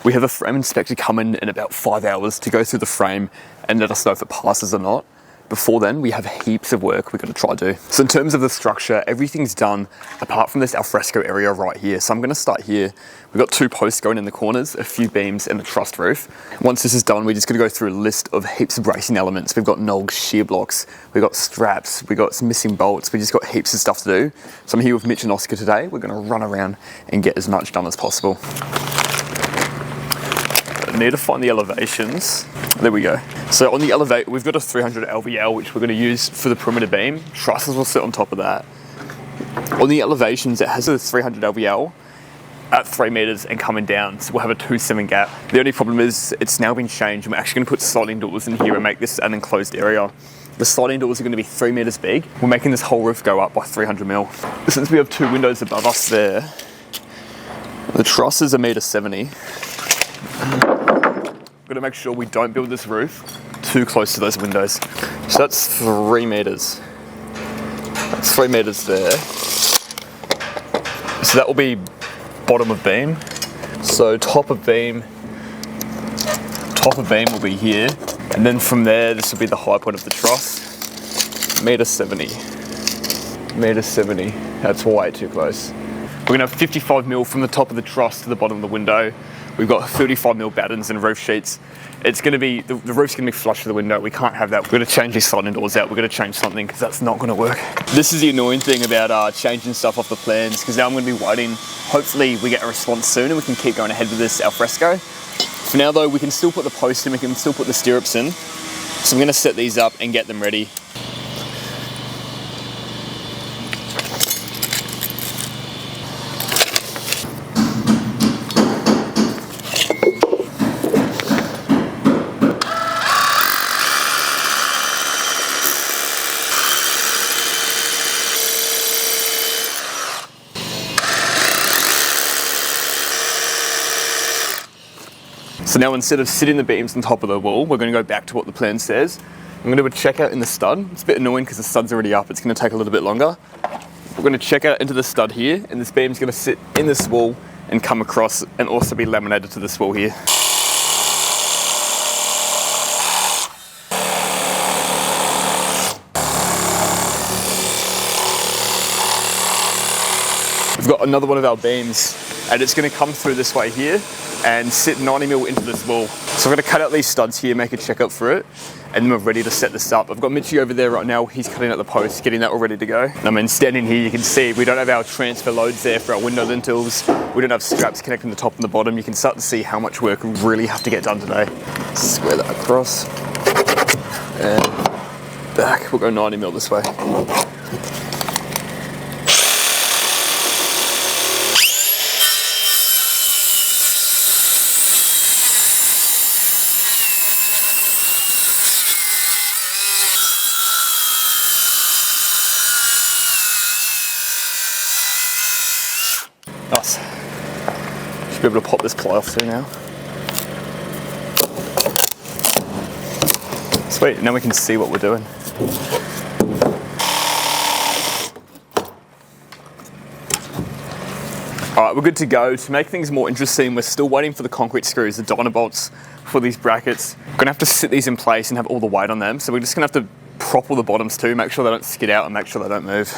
We have a frame inspector come in about 5 hours to go through the frame and let us know if it passes or not. Before then, we have heaps of work we've got to try to do. So in terms of the structure, everything's done apart from this alfresco area right here. So I'm going to start here. We've got 2 posts going in the corners, a few beams and the trussed roof. Once this is done, we're just going to go through a list of heaps of bracing elements. We've got Nolg shear blocks, we've got straps, we've got some missing bolts. We just got heaps of stuff to do. So I'm here with Mitch and Oscar today. We're going to run around and get as much done as possible. I need to find the elevations. There we go. So on the elevator, we've got a 300 LVL, which we're going to use for the perimeter beam. Trusses will sit on top of that. On the elevations, it has a 300 LVL at 3 meters and coming down. So we'll have a 2.7 gap. The only problem is it's now been changed. We're actually going to put sliding doors in here and make this an enclosed area. The sliding doors are going to be 3 meters big. We're making this whole roof go up by 300 mil. Since we have 2 windows above us there, the trusses are 1.70 meters. We're going to make sure we don't build this roof too close to those windows. So that's 3 meters. That's 3 meters there. So that will be bottom of beam. So top of beam will be here. And then from there, this will be the high point of the truss. 1.70 meters. That's way too close. We're going to have 55 mil from the top of the truss to the bottom of the window. We've got 35 mil battens and roof sheets. It's going to be, the roof's going to be flush to the window. We can't have that. We're going to change these sliding doors out. We're going to change something because that's not going to work. This is the annoying thing about changing stuff off the plans, because now I'm going to be waiting. Hopefully we get a response soon and we can keep going ahead with this alfresco. For now though, we can still put the post in, we can still put the stirrups in. So I'm going to set these up and get them ready. So now instead of sitting the beams on top of the wall, we're going to go back to what the plan says. I'm going to do a check out in the stud. It's a bit annoying because the stud's already up. It's going to take a little bit longer. We're going to check out into the stud here, and this beam's going to sit in this wall and come across and also be laminated to this wall here. We've got another one of our beams, and it's going to come through this way here and sit 90 mil into this wall. So I'm going to cut out these studs here, make a checkup for it, and then we're ready to set this up. I've got Mitchie over there right now. He's cutting out the posts, getting that all ready to go. And I mean, standing here, you can see we don't have our transfer loads there for our window lintels. We don't have straps connecting the top and the bottom. You can start to see how much work we really have to get done today. Square that across and back. We'll go 90 mil this way. Nice. Should be able to pop this ply off through now. Sweet, now we can see what we're doing. Alright, we're good to go. To make things more interesting, we're still waiting for the concrete screws, the dyno bolts for these brackets. We're gonna have to sit these in place and have all the weight on them. So we're just gonna have to prop all the bottoms too, make sure they don't skid out and make sure they don't move.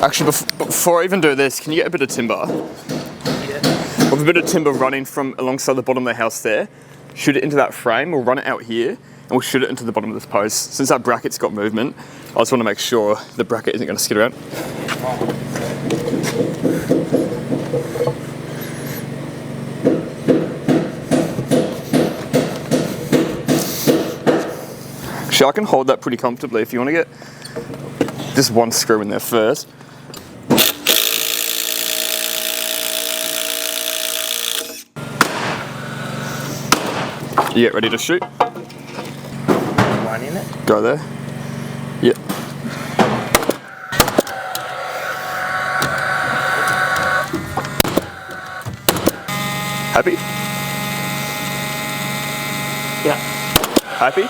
Actually, before I even do this, can you get a bit of timber? Yeah. With a bit of timber running from alongside the bottom of the house there, shoot it into that frame, we'll run it out here, and we'll shoot it into the bottom of this post. Since that bracket's got movement, I just want to make sure the bracket isn't going to skid around. Actually, I can hold that pretty comfortably if you want to get just one screw in there first. You get ready to shoot? One in it? Go there. Yep. Happy? Yeah. Happy?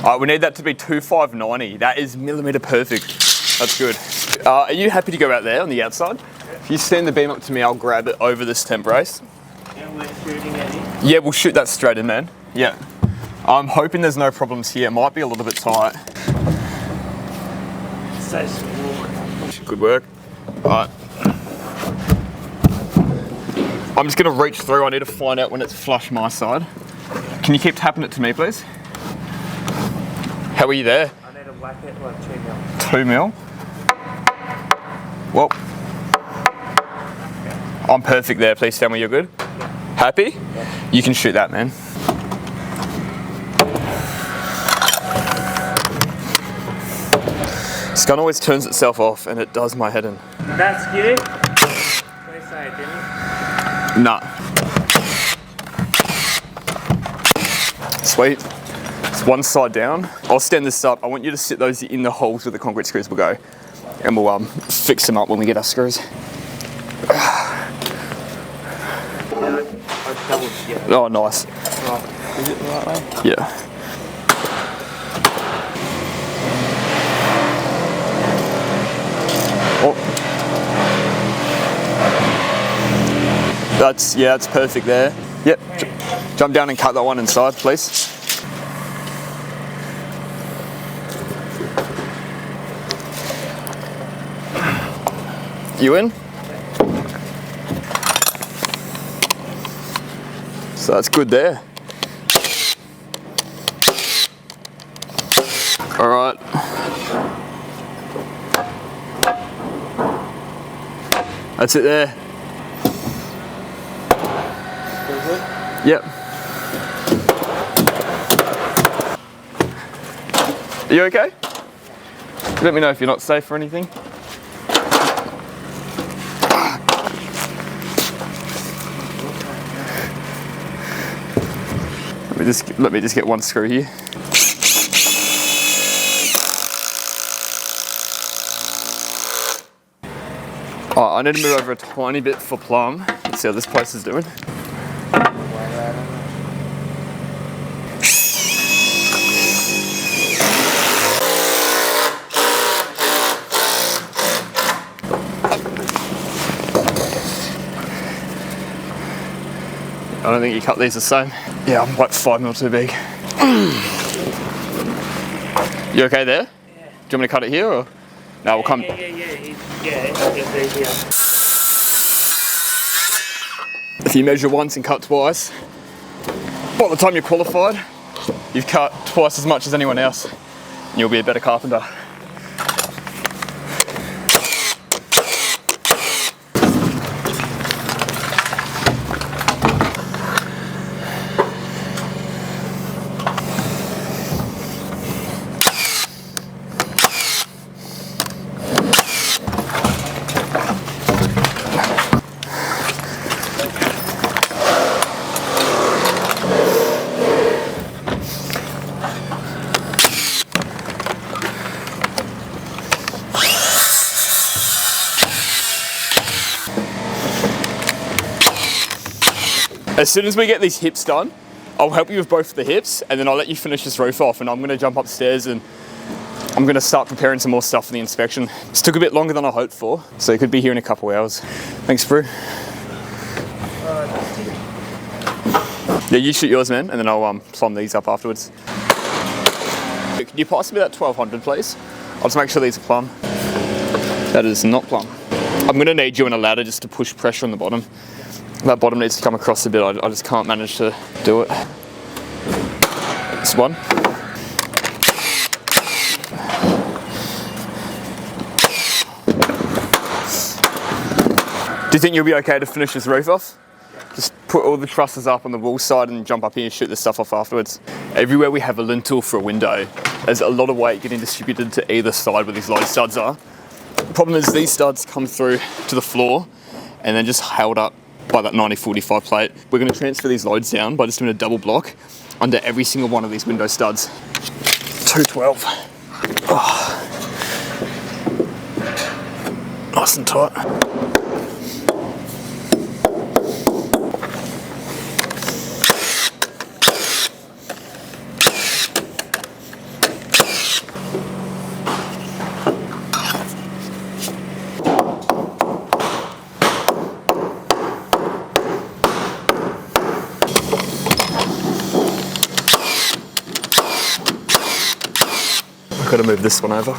All right, we need that to be 2590. That is millimeter perfect. That's good. Are you happy to go out there on the outside? If you stand the beam up to me, I'll grab it over this temp brace. And we're shooting at it? Yeah, we'll shoot that straight in, man. Yeah. I'm hoping there's no problems here. It might be a little bit tight. So small. Good work. All right. I'm just gonna reach through. I need to find out when it's flush my side. Can you keep tapping it to me, please? How are you there? I need to whack it like 2 mil. 2 mil? Well, I'm perfect there. Please tell me you're good. Yeah. Happy? Yeah. You can shoot that, man. This gun always turns itself off and it does my head in. That's you? They say it, didn't it? Nah. Sweet. It's one side down. I'll stand this up. I want you to sit those in the holes where the concrete screws will go. And we'll fix them up when we get our screws. Oh, nice. Right. Is it the right way? Yeah. Oh. That's perfect there. Yep. Jump down and cut that one inside, please. You in? So that's good there. All right. That's it there. Feel good? Yep. Are you okay? Let me know if you're not safe or anything. Let me just get one screw here. Oh, I need to move over a tiny bit for plumb. Let's see how this place is doing. I don't think you cut these the same. Yeah, I'm like 5 mil too big. You okay there? Yeah. Do you want me to cut it here or? No, we'll come. Yeah, it's easier. If you measure once and cut twice, by the time you're qualified, you've cut twice as much as anyone else. And you'll be a better carpenter. As soon as we get these hips done, I'll help you with both the hips and then I'll let you finish this roof off and I'm gonna jump upstairs and I'm gonna start preparing some more stuff for the inspection. This took a bit longer than I hoped for, so it could be here in a couple hours. Thanks, Brew. Yeah, you shoot yours, man, and then I'll plumb these up afterwards. Can you pass me that 1200, please? I'll just make sure these are plumb. That is not plumb. I'm gonna need you and a ladder just to push pressure on the bottom. That bottom needs to come across a bit. I just can't manage to do it. This one. Do you think you'll be okay to finish this roof off? Just put all the trusses up on the wall side and jump up here and shoot the stuff off afterwards. Everywhere we have a lintel for a window, there's a lot of weight getting distributed to either side where these load studs are. The problem is these studs come through to the floor and then just held up by that 90-45 plate. We're going to transfer these loads down by just doing a double block under every single one of these window studs. 212. Oh. Nice and tight. Gotta move this one over.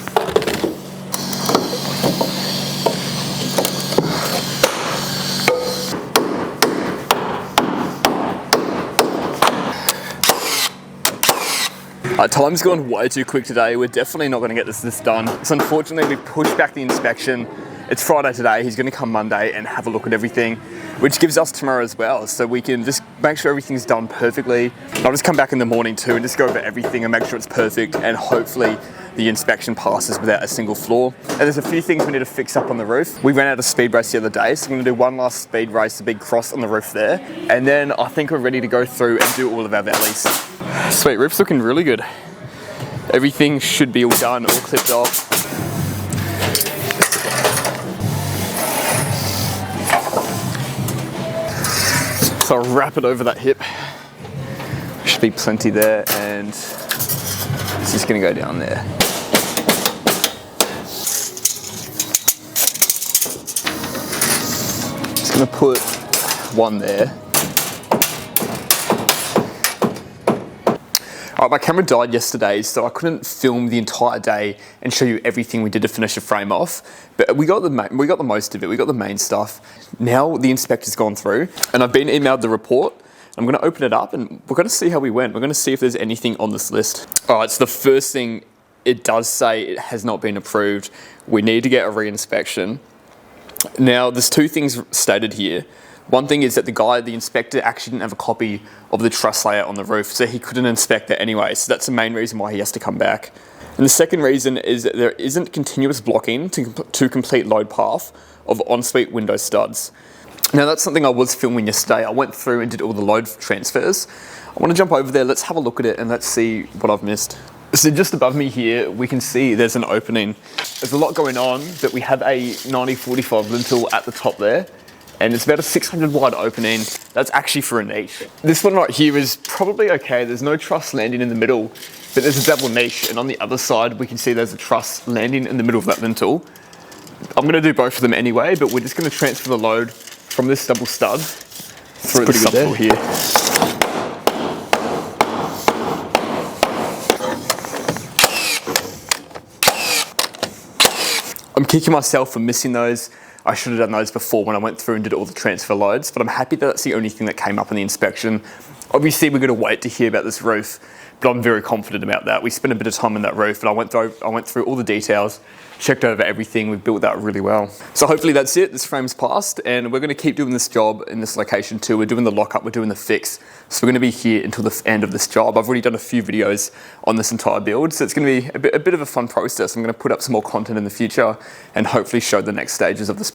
Time's gone way too quick today. We're definitely not going to get this done. So unfortunately, we pushed back the inspection. It's Friday today. He's going to come Monday and have a look at everything, which gives us tomorrow as well. So we can just make sure everything's done perfectly. I'll just come back in the morning too and just go over everything and make sure it's perfect, and hopefully the inspection passes without a single flaw. And there's a few things we need to fix up on the roof. We ran out of speed race the other day, so I'm going to do one last speed race, a big cross on the roof there. And then I think we're ready to go through and do all of our valleys. Sweet, roof's looking really good. Everything should be all done, all clipped off. So I'll wrap it over that hip. Should be plenty there, and it's just gonna go down there. Just gonna put one there. My camera died yesterday, so I couldn't film the entire day and show you everything we did to finish the frame off. But we got the most of it. We got the main stuff. Now the inspector's gone through, and I've been emailed the report. I'm going to open it up, and we're going to see how we went. We're going to see if there's anything on this list. All right, so the first thing, it does say it has not been approved. We need to get a re-inspection. Now, there's two things stated here. One thing is that the inspector actually didn't have a copy of the truss layout on the roof, so he couldn't inspect it anyway. So that's the main reason why he has to come back. And the second reason is that there isn't continuous blocking to complete load path of ensuite window studs. Now that's something I was filming yesterday. I went through and did all the load transfers. I want to jump over there, let's have a look at it, and let's see what I've missed. So just above me here, we can see there's an opening. There's a lot going on, but we have a 90/45 lintel at the top there. And it's about a 600 wide opening. That's actually for a niche. This one right here is probably okay. There's no truss landing in the middle, but there's a double niche. And on the other side, we can see there's a truss landing in the middle of that lintel. I'm gonna do both of them anyway, but we're just gonna transfer the load from this double stud through the subfloor here. I'm kicking myself for missing those. I should have done those before when I went through and did all the transfer loads, but I'm happy that that's the only thing that came up in the inspection. Obviously, we're going to wait to hear about this roof, but I'm very confident about that. We spent a bit of time on that roof, and I went through all the details, checked over everything. We've built that really well. So hopefully that's it. This frame's passed, and we're going to keep doing this job in this location too. We're doing the lockup, we're doing the fix. So we're going to be here until the end of this job. I've already done a few videos on this entire build, so it's going to be a bit of a fun process. I'm going to put up some more content in the future and hopefully show the next stages of this